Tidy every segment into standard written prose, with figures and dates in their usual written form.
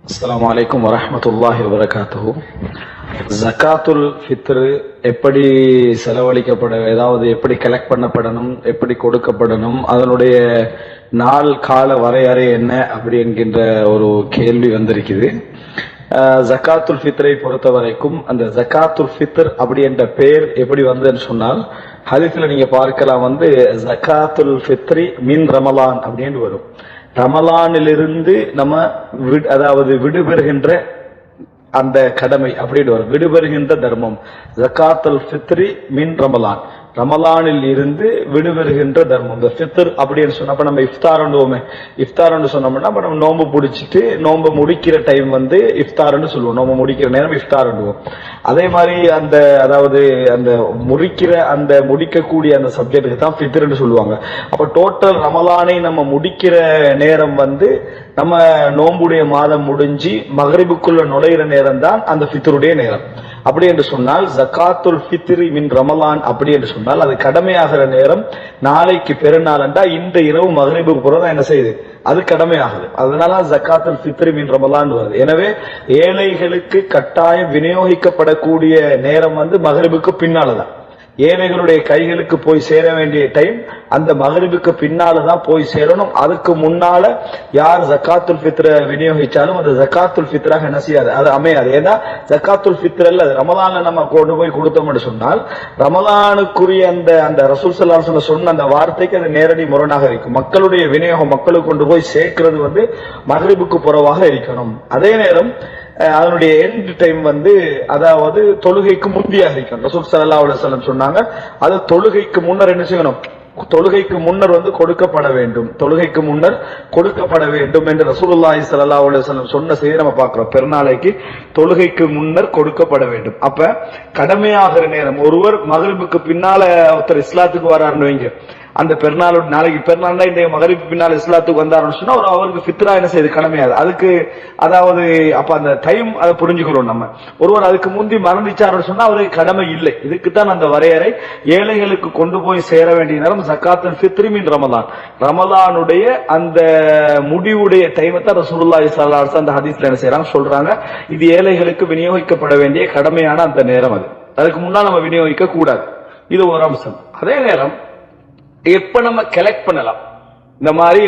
அஸ்ஸலாமு அலைக்கும் வரஹ்மத்துல்லாஹி வபரகாத்துஹு. ஜகாத்துல் ஃபித்ர் எப்படி செலவழிக்கப்பட, ஏதாவது எப்படி கலெக்ட் பண்ணப்படணும், எப்படி கொடுக்கப்படணும், அதனுடைய நாள் கால வரையறை என்ன அப்படி என்கின்ற ஒரு கேள்வி வந்திருக்குது. ஜகாத்துல் ஃபித்ரை பொறுத்த வரைக்கும் அந்த ஜகாத்துல் ஃபித்ர் அப்படி என்ற பெயர் எப்படி வந்ததுன்னு சொன்னால், ஹதீஸ்ல நீங்க பார்க்கலாம், ஜகாத்துல் ஃபித்ரி மின் ரமலான் அப்படின்னு வரும். ரமலானிலிருந்து நம்ம அதாவது விடுபெறுகின்ற அந்த கடமை அப்படின்னு வரும், விடுபெறுகின்ற தர்மம். ஜகாத்துல் ஃபித்ரி மின் ரமலான், ரமலானில் இருந்து விடுபெறுகின்ற தர்மம். இந்த ஃபித்ர் அப்படின்னு சொன்னப்ப நம்ம இஃப்தார்னுவோமே, இஃப்தார்னு சொன்னோம்னா நம்ம நோன்பு பிடிச்சிட்டு நோன்பு முடிக்கிற டைம் இஃப்தார்னு சொல்லுவோம், நோன்பு முடிக்கிற நேரம் இஃப்தார்னுவோம். அதே மாதிரி அந்த அதாவது அந்த முடிக்கக்கூடிய அந்த சப்ஜெக்டுக்கு தான் ஃபித்ர்னு சொல்லுவாங்க. அப்ப டோட்டல் ரமலானை நம்ம முடிக்கிற நேரம் நம்ம நோன்புடைய மாதம் முடிஞ்சு மகரிபுக்குள்ள நுழையிற நேரம் தான் அந்த ஃபித்ருடைய நேரம். அப்படி என்று சொன்னால் ஜகாத்துல் ஃபித்ரி மின் ரமலான் அப்படி என்று சொன்னால் அது கடமையாகிற நேரம் நாளைக்கு பெருநாள் என்றா இந்த இரவு மகரிபுக்கு பிறகு என்ன செய்யுது, அது கடமையாகுது. அதனால ஜகாத்துல் ஃபித்ரி மின் ரமலான் வருது. எனவே ஏழைகளுக்கு கட்டாயம் விநியோகிக்கப்படக்கூடிய நேரம் மகரிபுக்கு பின்னால்தான். ஏழைகளுடைய கைகளுக்கு போய் சேர வேண்டிய டைம் அந்த மகரிபுக்கு பின்னால்தான் போய் சேரணும். அதுக்கு முன்னால யார் ஜகாத்துல் ஃபித்ர விநியோகிச்சாலும் அந்த ஜகாத்துல் ஃபித்ராக என்ன செய்யாது, அது அமையாது. ஏன்னா ஜகாத்துல் ஃபித்ர் அல்ல, ரமலான்ல நம்ம கொண்டு போய் கொடுத்தோம்னு சொன்னால் ரமலானுக்குரிய அந்த ரசூல் ஸல்லல்லாஹு அலைஹி வஸல்லம் சொன்ன அந்த வார்த்தைக்கு அது நேரடி முரணாக இருக்கும். மக்களுடைய விநியோகம் மக்களுக்கு கொண்டு போய் சேர்க்கிறது மகரிபுக்கு புறவாக இருக்கணும். அதே நேரம் அதனுடைய எண்ட் டைம் அதாவது தொழுகைக்கு முந்தியாக இருக்கணும். ரசூல் ஸல்லல்லாஹு அலைஹி வஸல்லம் சொன்னாங்க, அது தொழுகைக்கு முன்னர் என்ன செய்யணும், தொழுகைக்கு முன்னர் கொடுக்கப்பட வேண்டும், தொழுகைக்கு முன்னர் கொடுக்கப்பட வேண்டும் என்று ரசூலுல்லாஹி ஸல்லல்லாஹு அலைஹி வஸல்லம் சொன்ன செய்தி நம்ம பார்க்கிறோம். பெருநாளைக்கு தொழுகைக்கு முன்னர் கொடுக்கப்பட வேண்டும். அப்ப கடமையாகிற நேரம், ஒருவர் மகரிபுக்கு பின்னால ஒருத்தர் இஸ்லாத்துக்கு வராருன்னு வைங்க, அந்த பெருநாள் நாளைக்கு பெருநாள் இந்த மகரிபு பின்னால் இஸ்லாத்துக்கு வந்தாருன்னு சொன்னா அவருக்கு ஃபித்ரா என்ன செய்யுது, கடமையாது. அதுக்கு அதாவது அப்ப அந்த டைம் அதை புரிஞ்சுக்கிறோம் நம்ம. ஒருவர் அதுக்கு முந்தி மரணிச்சாருன்னு சொன்னா அவருக்கு கடமை இல்லை. இதுக்குத்தான் அந்த வரையறை. ஏழைகளுக்கு கொண்டு போய் சேர வேண்டிய நேரம் ஜகாத்துல் ஃபித்ரி மின் ரமலான், ரமலானுடைய அந்த முடிவுடைய டைமை தான் ரசூலுல்லாஹி ஸல்லல்லாஹு அலைஹி வஸல்லம் அந்த ஹதீஸ்ல என்ன செய்யறாங்க, சொல்றாங்க, இது ஏழைகளுக்கு விநியோகிக்கப்பட வேண்டிய கடமையான அந்த நேரம். அதுக்கு முன்னால் நம்ம விநியோகிக்க கூடாது. இது ஒரு அம்சம். அதே நேரம் எப்ப நம்ம கலெக்ட் பண்ணலாம், இந்த மாதிரி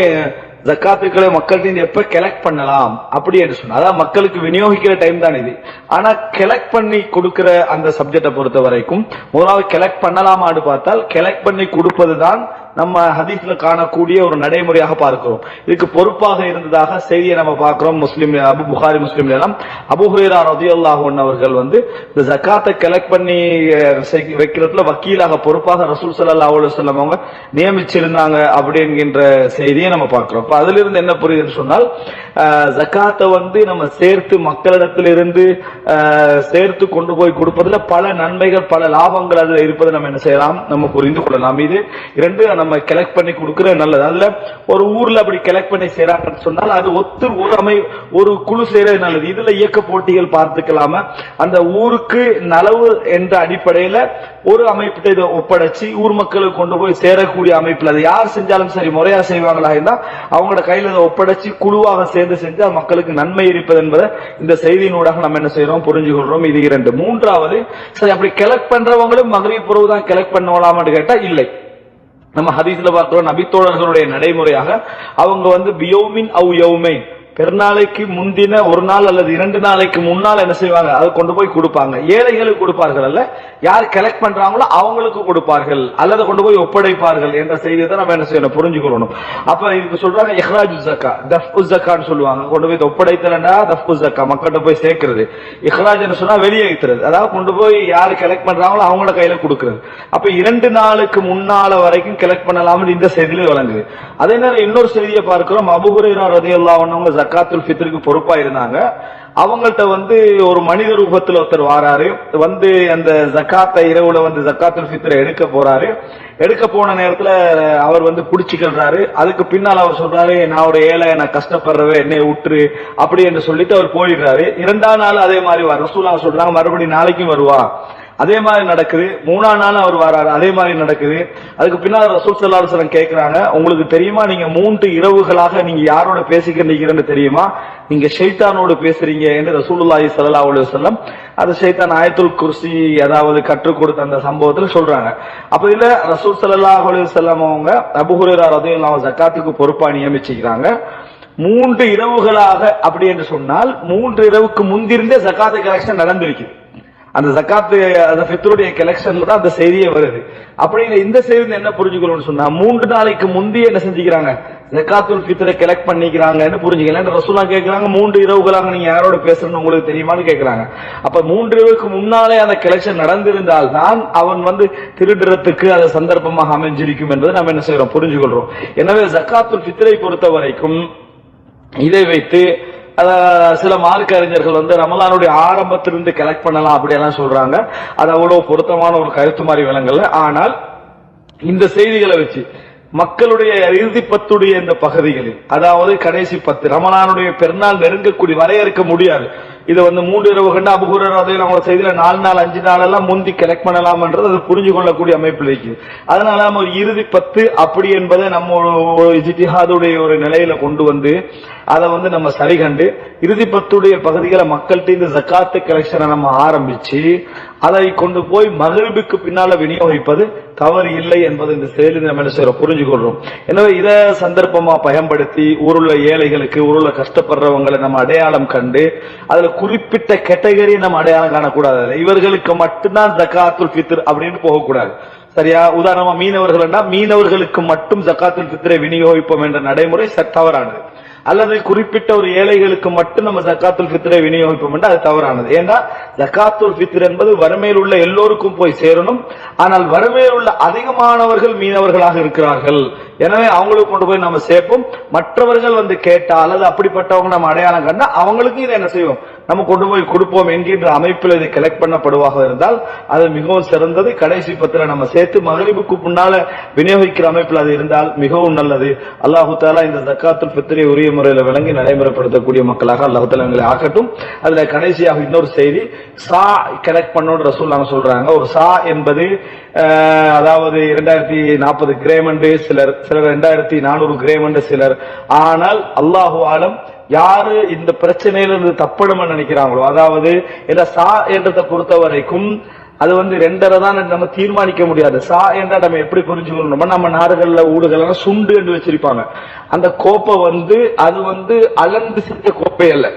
ஜக்காத்துக்களை மக்கள்கிட்ட எப்ப கலெக்ட் பண்ணலாம் அப்படி என்று சொன்னா, அதான் மக்களுக்கு விநியோகிக்கிற டைம் தான் இது. ஆனா கலெக்ட் பண்ணி கொடுக்கிற அந்த சப்ஜெக்டை பொறுத்த வரைக்கும் முதலாவது கலெக்ட் பண்ணலாமான்னு பார்த்தால் கலெக்ட் பண்ணி கொடுப்பதுதான் நம்ம ஹதீஸ்ல காணக்கூடிய ஒரு நடைமுறையாக பார்க்கிறோம். இதுக்கு பொறுப்பாக இருந்ததாக செய்தியை நம்ம பார்க்கிறோம். புகாரி முஸ்லிம்ல எல்லாம் அபூ ஹுரைரா ரலியல்லாஹு அன்ஹு அவர்கள் இந்த ஜகாத்தை கலெக்ட் பண்ணி வைக்கிறதுல வக்கீலாக பொறுப்பாக ரசூல் ஸல்லல்லாஹு அலைஹி வஸல்லம் அவங்க நியமிச்சிருந்தாங்க அப்படி என்கின்ற செய்தியை நம்ம பார்க்கிறோம். அதுல இருந்து என்ன புரியுதுன்னு சொன்னால், ஜகாத்தை நம்ம சேர்த்து மக்களிடத்திலிருந்து சேர்த்து கொண்டு போய் கொடுப்பதுல பல நன்மைகள் பல லாபங்கள் அதுல இருப்பதை நம்ம என்ன செய்யலாம், நம்ம புரிந்து கொள்ளலாம். இது இரண்டு நம்ம கலெக்ட் பண்ணி கொடுக்கிற நல்லது. அதுல ஒரு ஊர்ல அப்படி கலெக்ட் பண்ணி செய்யறாங்கன்னு சொன்னால் அது ஒரு குழு செய்யறது நல்லது. இதுல இயக்க போட்டிகள் பார்த்துக்கலாம, அந்த ஊருக்கு நலவு என்ற அடிப்படையில ஒரு அமைப்பிட்ட இதை ஒப்படைச்சு ஊர் மக்களுக்கு கொண்டு போய் சேரக்கூடிய அமைப்புல அது யார் செஞ்சாலும் சரி முறையா செய்வாங்களா இருந்தா அவங்களோட கையில இதை ஒப்படைச்சு குழுவாக சேர்ந்து செஞ்சா மக்களுக்கு நன்மை இருப்பது என்பதை இந்த செய்தியினூடாக நம்ம என்ன செய்யறோம், புரிஞ்சு கொள்றோம். இது இரண்டு. மூன்றாவது, சரி அப்படி கலெக்ட் பண்றவங்களும் மகரிப் பிறகு தான் கலெக்ட் பண்ணலாம்னு கேட்டா இல்லை. நம்ம ஹதீஸ்ல பார்க்கிறோம், நபித்தோழர்களுடைய நடைமுறையாக அவங்க பியௌமின் அவ் யௌமைன், பெருநாளைக்கு முந்தின ஒரு நாள் அல்லது 2 நாளைக்கு முன்னால் என்ன செய்வாங்க, அதை கொண்டு போய் கொடுப்பாங்க. ஏழைகளுக்கு கொடுப்பார்கள் அல்ல, யார் கலெக்ட் பண்றாங்களோ அவங்களுக்கு கொடுப்பார்கள் அல்லது கொண்டு போய் ஒப்படைப்பார்கள் என்ற செய்தியை தான் நம்ம என்ன செய்யணும், புரிஞ்சுக்கணும். அப்ப இதுக்கு சொல்றாங்க இஹ்ராஜு ஜக்கா, தஃபு ஜக்கான்னு சொல்லுவாங்க. கொண்டு போய் ஒப்படைத்தலண்டா தஃபு ஜக்கா, மக்கள்கிட்ட போய் சேர்க்கிறது. இஹ்ராஜ்னு சொன்னா வெளியேற்றுறது, அதாவது கொண்டு போய் யாரு கலெக்ட் பண்றாங்களோ அவங்களோட கையில கொடுக்கிறது. அப்ப 2 நாளுக்கு முன்னால வரைக்கும் கலெக்ட் பண்ணலாம்னு இந்த செய்தியில வழங்குது. அதே நேரம் இன்னொரு செய்தியை பார்க்கிறோம், அபூ ஹுரைரா ரலியல்லாஹு அன்ஹு ஜகாத்துல் ஃபித்ருக்கு பொறுப்பா இருந்தாங்க. அவங்கள்ட்ட ஒரு மனித ரூபத்தில் ஒருத்தர் வாராரு, அந்த ஜக்காத்தை இரவுல ஜக்காத்துல் ஃபித்ரை எடுக்க போறாரு. எடுக்க போன நேரத்துல அவர் புடிச்சுக்கிறாரு. அதுக்கு பின்னால் அவர் சொல்றாரு, நான் ஒரு ஏழை, நான் கஷ்டப்படுறவே, என்னை விட்டுரு அப்படி என்று சொல்லிட்டு அவர் போயிடுறாரு. 2ஆம் நாள் அதே மாதிரி ரசூலுல்லாஹ் சொல்றாங்க, மறுபடியும் நாளைக்கும் வருவா அதே மாதிரி நடக்குது. 3ஆம் நாள் அவர் வராரு, அதே மாதிரி நடக்குது. அதுக்கு பின்னால் ரசூல் ஸல்லல்லாஹு அலைஹி வஸல்லம் கேட்கிறாங்க, உங்களுக்கு தெரியுமா நீங்க 3 இரவுகளாக நீங்க யாரோட பேசிக்கிறீங்கன்னு தெரியுமா? நீங்க ஷைத்தானோடு பேசுறீங்க என்று ரசூலுல்லாஹி ஸல்லல்லாஹு அலைஹி வஸல்லம் அது ஷைத்தான் ஆயத்துல் குர்சி அதாவது கற்றுக் கொடுத்த அந்த சம்பவத்துல சொல்றாங்க. அப்ப இதுல ரசூல் ஸல்லல்லாஹு அலைஹி வஸல்லம் அவங்க அபூ ஹுரைரா ரலியல்லாஹு அன்ஹு ஜகாத்துக்கு பொறுப்பா நியமிச்சுக்கிறாங்க. 3 இரவுகளாக அப்படி என்று சொன்னால் 3 இரவுக்கு முந்திருந்தே ஜகாத்து கலெக்ஷன் நடந்திருக்கு. அந்த ஜகாத்து அந்த ஃபித்ருடைய கலெக்ஷன்ல தான் அந்த செய்தியே வருது. அப்படிங்கிற இந்த செய்தி என்ன புரிஞ்சுக்கணும்னு சொன்னா 3 நாளைக்கு முந்தைய என்ன செஞ்சுக்கிறாங்க, ஜகாத்துல் ஃபித்ரை கலெக்ட் பண்ணிக்கிறாங்கன்னு புரிஞ்சுக்கலாம். ரசூலா கேட்கறாங்க 3 இரவுகளாக நீங்க யாரோட பேசுறன்னு உங்களுக்கு தெரியுமான்னு கேட்கறாங்க. அப்ப 3 இரவுக்கு முன்னாலே அந்த கலெக்ஷன் நடந்திருந்தால் தான் அவன் திருடுறதுக்கு அது சந்தர்ப்பமாக அமைஞ்சிருக்கும் என்பதை நம்ம என்ன செய்யறோம், புரிஞ்சுக்கொள்றோம். எனவே ஜகாத்துல் ஃபித்ரை பொறுத்த வரைக்கும் இதை வைத்து சில மார்க்க அறிஞர்கள் ரமலானுடைய ஆரம்பத்திலிருந்து கலெக்ட் பண்ணலாம் அப்படியெல்லாம் சொல்றாங்க. அது அவ்வளவு பொருத்தமான ஒரு கருத்து மாதிரி விளங்கல. ஆனால் இந்த செய்திகளை வச்சு மக்களுடைய இறுதி 10 இந்த பகுதிகளில் அதாவது கடைசி 10 ரமலானுடைய பெருநாள் நெருங்கக்கூடிய வரையறுக்க முடியாது. இது 3 இரவு கண்டு அபூ ஹுரைரா ரலியல்லாஹு அன்ஹு செய்தியில 4 நாள் 5 நாள் எல்லாம் முந்தி கலெக்ட் பண்ணலாம்ன்றது அது புரிஞ்சு கொள்ளக்கூடிய அமைப்பில் இருக்குது. அதனால நம்ம ஒரு இறுதி 10 அப்படி என்பதை நம்ம இஜ்திஹாதுடைய ஒரு நிலையில கொண்டு வந்து அதை நம்ம சரி கண்டு இறுதி 10 பகுதிகளை மக்கள்கிட்ட இந்த ஜகாத்து கலெக்ஷனை நம்ம ஆரம்பிச்சு அதை கொண்டு போய் மக்ரிபுக்கு பின்னால விநியோகிப்பது தவறு இல்லை என்பது இந்த செயலில் நம்ம என்ன செய்யறோம், புரிஞ்சு கொள்றோம். எனவே இதை சந்தர்ப்பமா பயன்படுத்தி ஊருள்ள ஏழைகளுக்கு ஊருள்ள கஷ்டப்படுறவங்களை நம்ம அடையாளம் கண்டு அதுல குறிப்பிட்ட கேட்டகரியை நம்ம அடையாளம் காணக்கூடாது. இவர்களுக்கு மட்டும்தான் ஜகாத்துல் ஃபித்ர் அப்படின்னு போகக்கூடாது. சரியா? உதாரணமா மீனவர்களுக்கு மட்டும் ஜகாத்துல் ஃபித்ரை விநியோகிப்போம் என்ற நடைமுறை தவறானது. அல்லது குறிப்பிட்ட ஒரு ஏழைகளுக்கு மட்டும் நம்ம ஜகாத்துல் ஃபித்ரை விநியோகிப்போம் என்று அது தவறானது. ஏன்னா ஜகாத்துல் ஃபித்ர் என்பது வறுமையில் உள்ள எல்லோருக்கும் போய் சேரணும். ஆனால் வறுமையில் உள்ள அதிகமானவர்கள் மீனவர்களாக இருக்கிறார்கள். எனவே அவங்களுக்கு கொண்டு போய் நம்ம சேர்ப்போம். மற்றவர்கள் கேட்டா அல்லது அப்படிப்பட்டவங்க நம்ம அடையாளம் கண்டா அவங்களுக்கு இதை என்ன செய்வோம், நம்ம கொண்டு போய் கொடுப்போம் என்கின்ற அமைப்பில் இது கலெக்ட் பண்ணப்படுவாக இருந்தால் அது மிகவும் சிறந்தது. கடைசி 10 நம்ம சேர்த்து மக்ரிபுக்கு முன்னால விநியோகிக்கிற அமைப்பில் அது இருந்தால் மிகவும் நல்லது. அல்லாஹு தஆலா இந்த ஜகாத்துல் ஃபித்ரை உரிய முறையில் விளங்கி நடைமுறைப்படுத்தக்கூடிய மக்களாக அல்லாஹு தஆலா எங்களை ஆக்கட்டும். அதுல கடைசியாக இன்னொரு செய்தி, சா கலெக்ட் பண்ணோன்னு ரசூலுல்லாஹ் சொல்றாங்க. ஒரு சா என்பது அதாவது 2040 கிராம் என்று சிலர் 2400 கிராம் என்று சிலர். ஆனால் அல்லாஹு ஆலம் யாரு இந்த பிரச்சனையிலிருந்து தப்பணும்னு நினைக்கிறாங்களோ, அதாவது சா என்றதை பொறுத்த வரைக்கும் அது 2.5 தான் நம்ம தீர்மானிக்க முடியாது. சா என்றா நம்ம எப்படி புரிஞ்சுக்கணும், நம்ம நாடுகள்ல ஊடுகள் சுண்டு என்று வச்சிருப்பாங்க. அந்த கோப்பை அது அளந்து செஞ்ச கோப்பை அல்ல.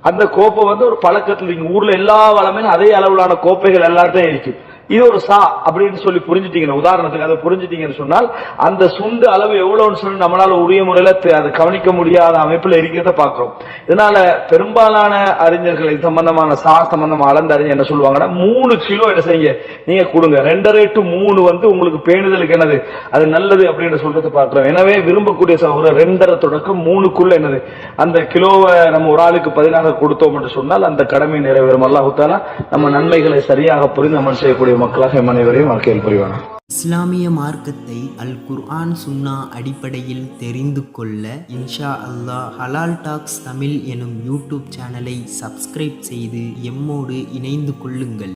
அந்த கோப்பை ஒரு பழக்கத்துல இங்க ஊர்ல எல்லா வளமே அதே அளவிலான கோப்பைகள் எல்லாத்தையும் இருக்கு. இது ஒரு சா அப்படின்னு சொல்லி புரிஞ்சுட்டீங்க. உதாரணத்துக்கு அதை புரிஞ்சுட்டீங்கன்னு சொன்னால் அந்த சுண்டு அளவு எவ்வளவுன்னு சொல்லி நம்மளால உரிய முறையில அதை கவனிக்க முடியாத அமைப்புல இருக்கிறத பாக்குறோம். இதனால பெரும்பாலான அறிஞர்கள் இது சம்பந்தமான சா சம்பந்தமா அளந்த அறிஞர் என்ன சொல்லுவாங்கன்னா 3 கிலோ என்ன செய்யுங்க நீங்க கொடுங்க. 2.5 to 3 உங்களுக்கு பேணுதலுக்கு என்னது அது நல்லது அப்படின்னு சொல்றது பாக்குறோம். எனவே விரும்பக்கூடிய சகோதரர் 2.5 தொடக்கம் 3க்குள்ள என்னது அந்த கிலோவை நம்ம ஒரு ஆளுக்கு 16 கொடுத்தோம் என்று சொன்னால் அந்த கடமை நிறைவேறும். அல்லாஹ் தஆலா நம்ம நன்மைகளை சரியாக புரிந்து அமல் செய்யக்கூடிய மக்களாக அனைவரையும் வாழ்க்கையில் புரிவானா. இஸ்லாமிய மார்க்கத்தை அல் குர்ஆன் சுன்னா அடிப்படையில் தெரிந்து கொள்ள இன்ஷா அல்லாஹ் ஹலால் டாக்ஸ் தமிழ் எனும் யூடியூப் சேனலை சப்ஸ்கிரைப் செய்து எம்மோடு இணைந்து கொள்ளுங்கள்.